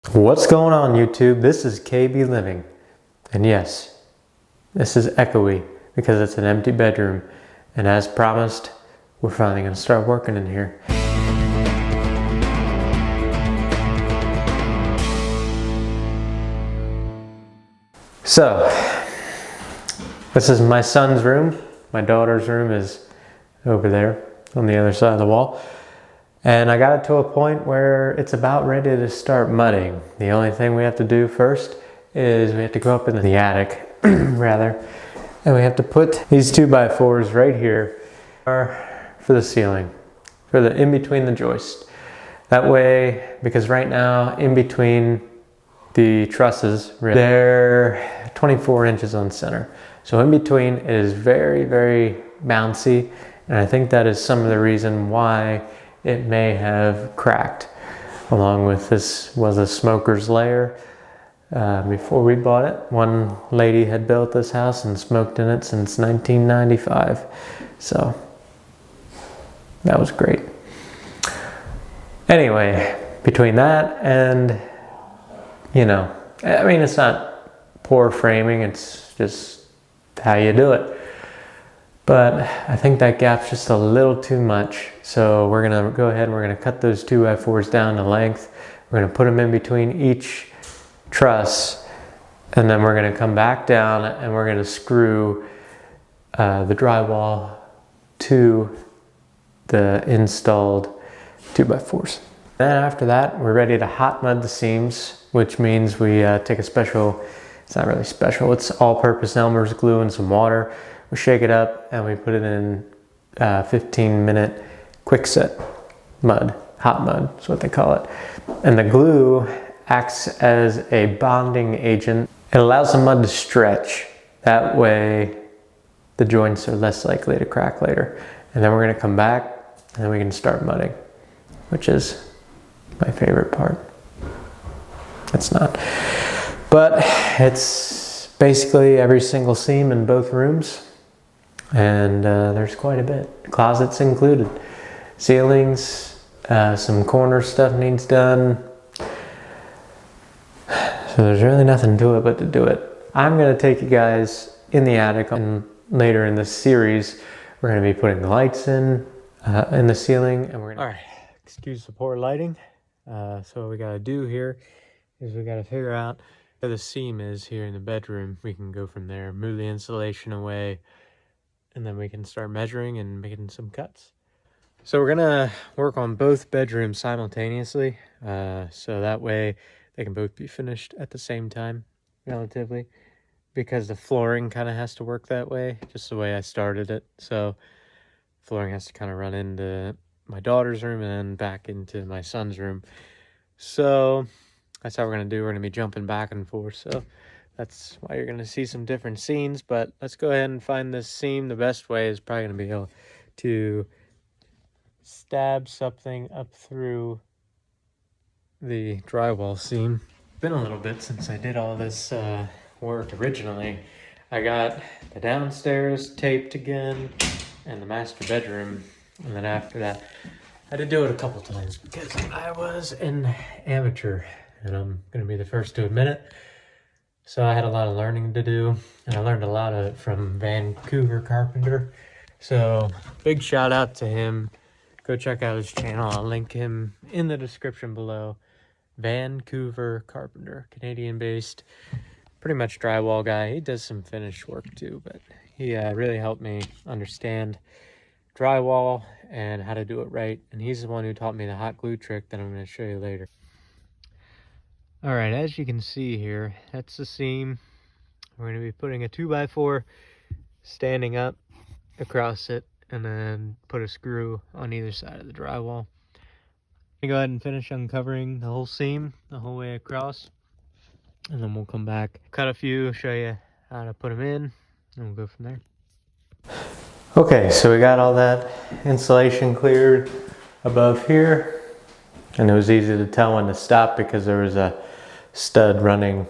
What's going on, YouTube? This is KB Living, and yes, this is echoey because it's an empty bedroom, and as promised, we're finally going to start working in here. So, this is my son's room. My daughter's room is over there on the other side of the wall. And I got it to a point where it's about ready to start mudding. The only thing we have to do first is we have to go up into the attic, rather, and we have to put these 2x4s right here for the ceiling, for the in between the joist. That way, because right now in between the trusses, they're 24 inches on center. So in between it is very, very bouncy, and I think that is some of the reason why it may have cracked. Along with this was a smoker's lair. Before we bought it, one lady had built this house and smoked in it since 1995. So that was great. Anyway, between that and, you know, I mean, it's not poor framing, it's just how you do it. But I think that gap's just a little too much. So we're gonna go ahead and we're gonna cut those 2x4s down to length. We're gonna put them in between each truss, and then we're gonna come back down and we're gonna screw the drywall to the installed 2x4s. Then after that, we're ready to hot mud the seams, which means we take a special, it's not really special, it's all-purpose Elmer's glue and some water. We shake it up and we put it in 15-minute quick set mud, hot mud is what they call it. And the glue acts as a bonding agent. It allows the mud to stretch. That way the joints are less likely to crack later. And then we're gonna come back and then we can start mudding, which is my favorite part. It's not. But it's basically every single seam in both rooms. And there's quite a bit. Closets included. Ceilings, some corner stuff needs done. So there's really nothing to it but to do it. I'm gonna take you guys in the attic, and later in this series, we're gonna be putting the lights in the ceiling, and we're gonna... All right, excuse the poor lighting. So what we gotta do here is we gotta figure out where the seam is here in the bedroom. We can go from there, move the insulation away, and then we can start measuring and making some cuts. So we're gonna work on both bedrooms simultaneously, so that way they can both be finished at the same time, relatively, because the flooring kind of has to work that way, just the way I started it. So flooring has to kind of run into my daughter's room and then back into my son's room. So that's how we're gonna do. We're gonna be jumping back and forth. So that's why you're going to see some different scenes, but let's go ahead and find this seam. The best way is probably going to be able to stab something up through the drywall seam. It's been a little bit since I did all this work originally. I got the downstairs taped again and the master bedroom, and then after that I had to do it a couple times because I was an amateur, and I'm going to be the first to admit it. So I had a lot of learning to do, and I learned a lot of it from Vancouver Carpenter. So big shout out to him. Go check out his channel. I'll link him in the description below. Vancouver Carpenter, Canadian based, pretty much drywall guy. He does some finished work too, but he really helped me understand drywall and how to do it right. And he's the one who taught me the hot glue trick that I'm going to show you later. All right, as you can see here, that's the seam. We're going to be putting a 2x4 standing up across it, and then put a screw on either side of the drywall. I'm going to go ahead and finish uncovering the whole seam the whole way across, and then we'll come back, cut a few, show you how to put them in, and we'll go from there. Okay, so we got all that insulation cleared above here, and it was easy to tell when to stop because there was a stud running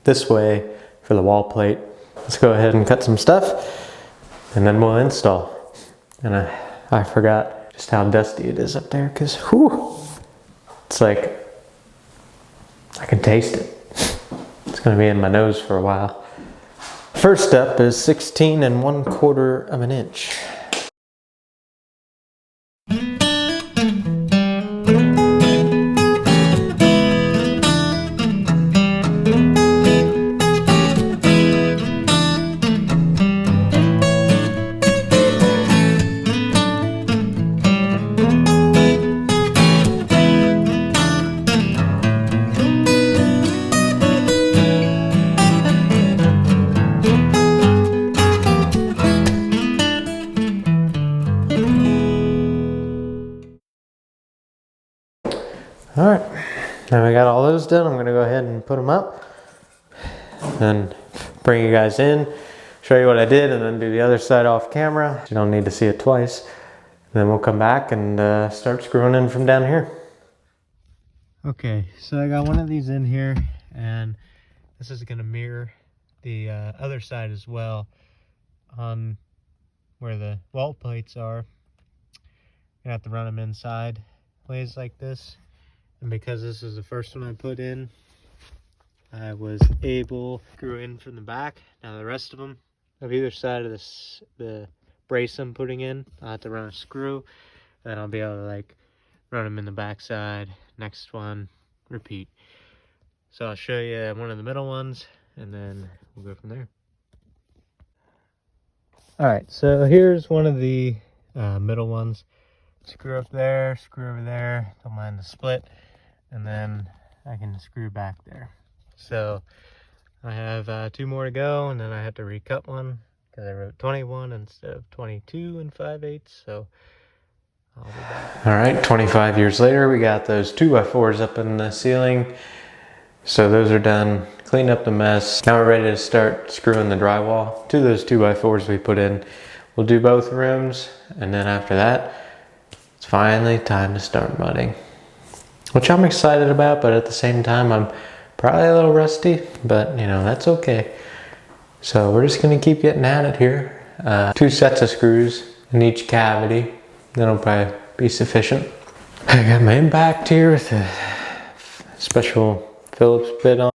this way for the wall plate. Let's go ahead and cut some stuff and then we'll install. And I forgot just how dusty it is up there, because it's like I can taste it. It's gonna be in my nose for a while. First step is 16 1/4 of an inch. All right, now we got all those done. I'm gonna go ahead and put them up and bring you guys in, show you what I did, and then do the other side off camera. You don't need to see it twice. Then we'll come back and start screwing in from down here. Okay, so I got one of these in here, and this is gonna mirror the other side as well on where the wall plates are. You're gonna have to run them inside ways like this. And because this is the first one I put in, I was able to screw in from the back. Now the rest of them, of either side of this, the brace I'm putting in, I'll have to run a screw. Then I'll be able to like run them in the back side. Next one, repeat. So I'll show you one of the middle ones, and then we'll go from there. All right, so here's one of the middle ones. Screw up there, screw over there, don't mind the split. And then I can screw back there. So I have 2 more to go, and then I have to recut one because I wrote 21 instead of 22 5/8. So I'll be back. All right, 25 years later, we got those 2x4s up in the ceiling. So those are done. Clean up the mess. Now we're ready to start screwing the drywall to those 2x4s we put in. We'll do both rooms, and then after that, it's finally time to start mudding. Which I'm excited about, but at the same time, I'm probably a little rusty, but you know, that's okay. So we're just gonna keep getting at it here. 2 sets of screws in each cavity. That'll probably be sufficient. I got my impact here with a special Phillips bit on.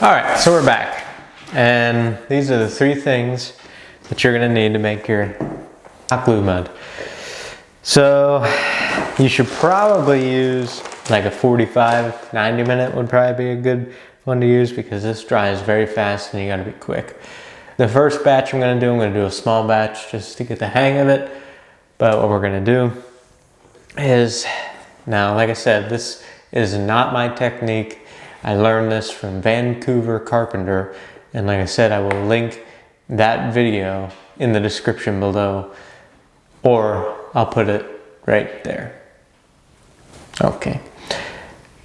All right, so we're back. And these are the 3 things that you're gonna need to make your hot glue mud. So you should probably use like a 45, 90 minute would probably be a good one to use, because this dries very fast and you gotta be quick. The first batch I'm gonna do a small batch just to get the hang of it. But what we're gonna do is, now like I said, this is not my technique. I learned this from Vancouver Carpenter, and like I said, I will link that video in the description below, or I'll put it right there. Okay,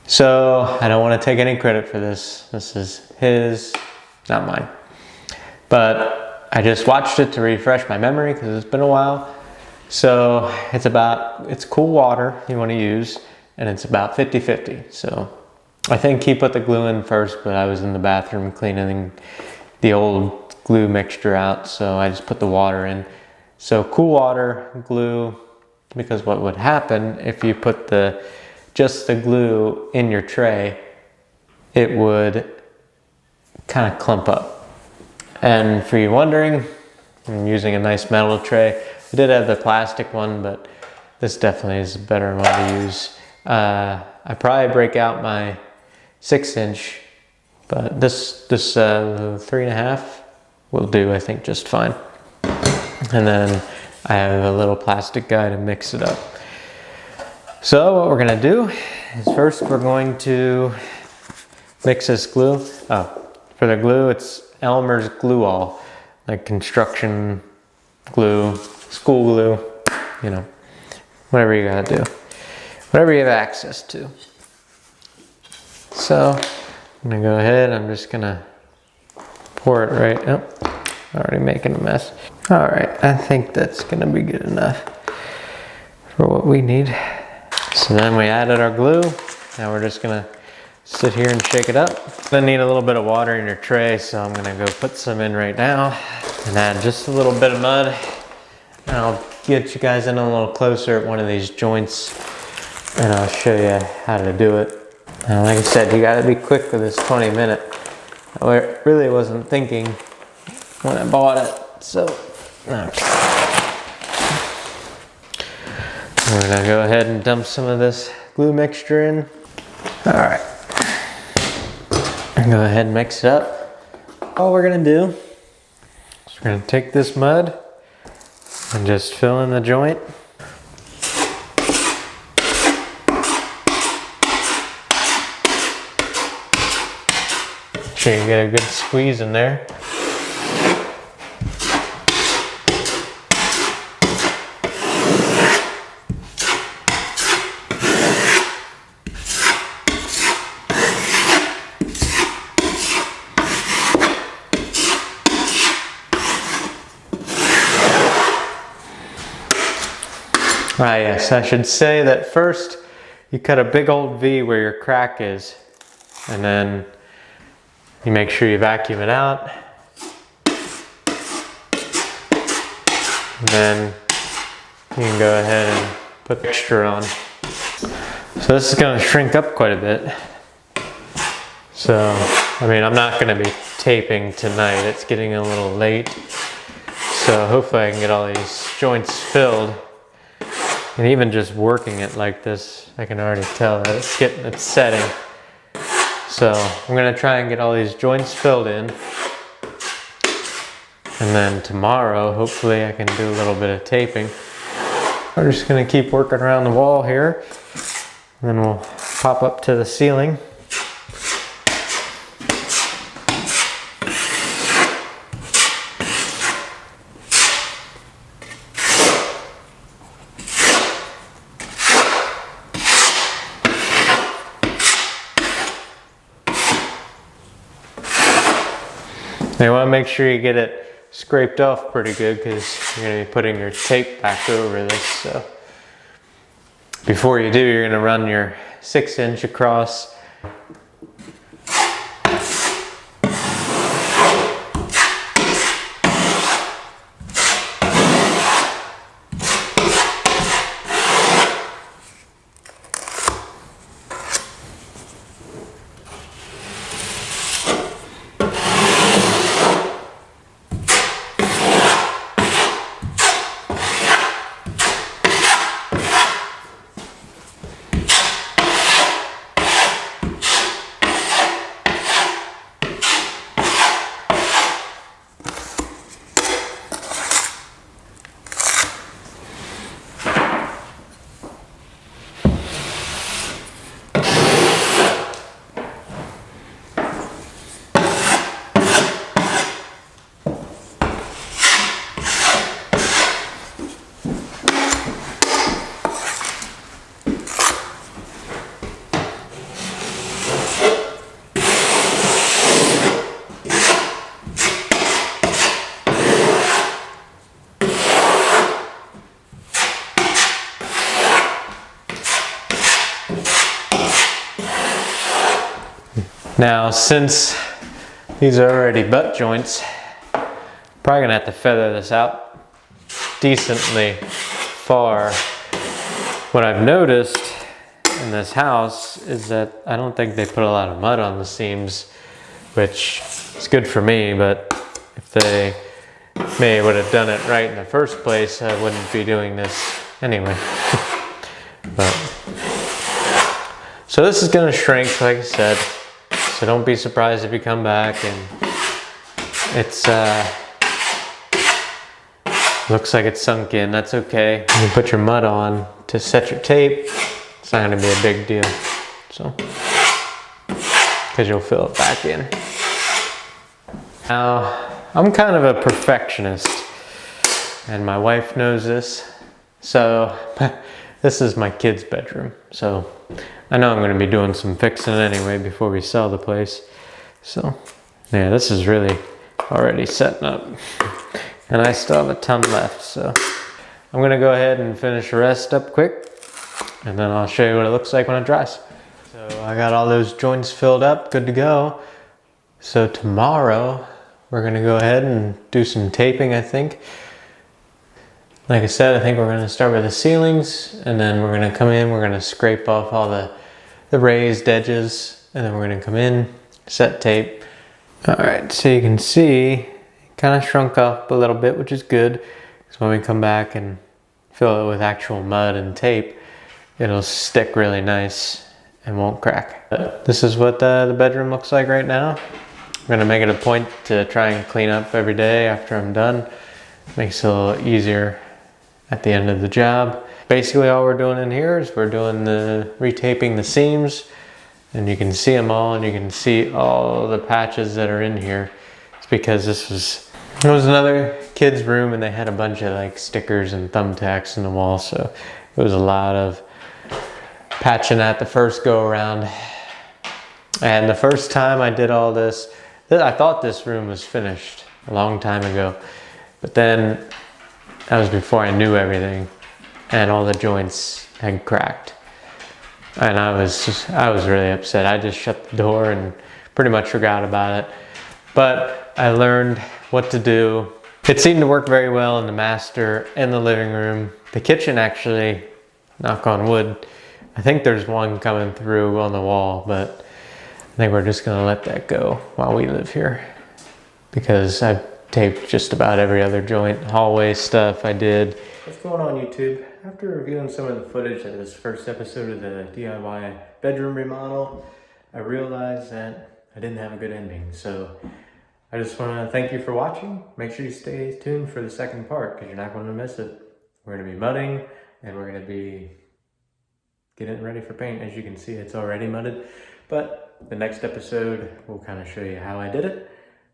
so I don't want to take any credit for this. This is his, not mine. But I just watched it to refresh my memory because it's been a while. So it's cool water you want to use, and it's about 50-50. So I think he put the glue in first, but I was in the bathroom cleaning the old glue mixture out, so I just put the water in. So cool water, glue, because what would happen if you put just the glue in your tray, it would kind of clump up. And for you wondering, I'm using a nice metal tray. I did have the plastic one, but this definitely is a better one to use. I probably break out my 6-inch, but this 3.5 will do, I think, just fine. And then I have a little plastic guy to mix it up. So what we're gonna do is first we're going to mix this glue. Oh, for the glue, it's Elmer's glue all, like construction glue, school glue, you know, whatever you gotta do, whatever you have access to. So I'm gonna go ahead, I'm just gonna pour it right, oh, already making a mess. All right, I think that's gonna be good enough for what we need. So then we added our glue. Now we're just gonna sit here and shake it up. Gonna need a little bit of water in your tray, so I'm gonna go put some in right now and add just a little bit of mud. And I'll get you guys in a little closer at one of these joints and I'll show you how to do it. Now, like I said, you gotta be quick with this 20-minute. I really wasn't thinking when I bought it, so okay. We're gonna go ahead and dump some of this glue mixture in. All right, go ahead and mix it up. All we're gonna do is we're gonna take this mud and just fill in the joint. Make sure you get a good squeeze in there. Ah, yes, I should say that first you cut a big old V where your crack is, and then you make sure you vacuum it out. And then you can go ahead and put the mixture on. So this is going to shrink up quite a bit. So, I mean, I'm not going to be taping tonight. It's getting a little late. So hopefully I can get all these joints filled. And even just working it like this, I can already tell that it's setting. So I'm gonna try and get all these joints filled in. And then tomorrow, hopefully I can do a little bit of taping. We're just gonna keep working around the wall here. And then we'll pop up to the ceiling. Now you want to make sure you get it scraped off pretty good because you're going to be putting your tape back over this. So before you do, you're going to run your 6-inch across. Now, since these are already butt joints, probably gonna have to feather this out decently far. What I've noticed in this house is that I don't think they put a lot of mud on the seams, which is good for me, but if they maybe would have done it right in the first place, I wouldn't be doing this anyway. So this is gonna shrink, like I said. So don't be surprised if you come back and it's looks like it's sunk in. That's okay. You put your mud on to set your tape. It's not gonna be a big deal. So, because you'll fill it back in. Now, I'm kind of a perfectionist, and my wife knows this. So, this is my kid's bedroom. So, I know I'm going to be doing some fixing anyway before we sell the place. So, yeah, this is really already setting up. And I still have a ton left, so I'm going to go ahead and finish the rest up quick. And then I'll show you what it looks like when it dries. So I got all those joints filled up, good to go. So tomorrow, we're gonna go ahead and do some taping, I think. Like I said, I think we're gonna start with the ceilings, and then we're gonna come in, we're gonna scrape off all the raised edges, and then we're gonna come in, set tape. All right, so you can see, it kind of shrunk up a little bit, which is good. Because when we come back and fill it with actual mud and tape, it'll stick really nice and won't crack. This is what the bedroom looks like right now. I'm gonna make it a point to try and clean up every day after I'm done. Makes it a little easier at the end of the job. Basically all we're doing in here is we're doing the retaping the seams, and you can see them all, and you can see all the patches that are in here. It's because it was another kid's room, and they had a bunch of like stickers and thumbtacks in the wall, so it was a lot of patching that the first go around. And the first time I did all this, I thought this room was finished a long time ago, but then that was before I knew everything, and all the joints had cracked. And I was really upset. I just shut the door and pretty much forgot about it. But I learned what to do. It seemed to work very well in the master and the living room. The kitchen actually, knock on wood, I think there's one coming through on the wall, but I think we're just gonna let that go while we live here, because I've taped just about every other joint. Hallway stuff I did. What's going on, YouTube? After reviewing some of the footage of this first episode of the DIY bedroom remodel, I realized that I didn't have a good ending. So I just want to thank you for watching. Make sure you stay tuned for the second part, because you're not going to miss it. We're going to be mudding, and we're going to be getting ready for paint. As you can see, it's already mudded, but the next episode will kind of show you how I did it.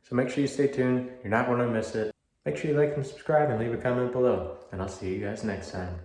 So make sure you stay tuned. You're not going to miss it. Make sure you like and subscribe and leave a comment below, and I'll see you guys next time.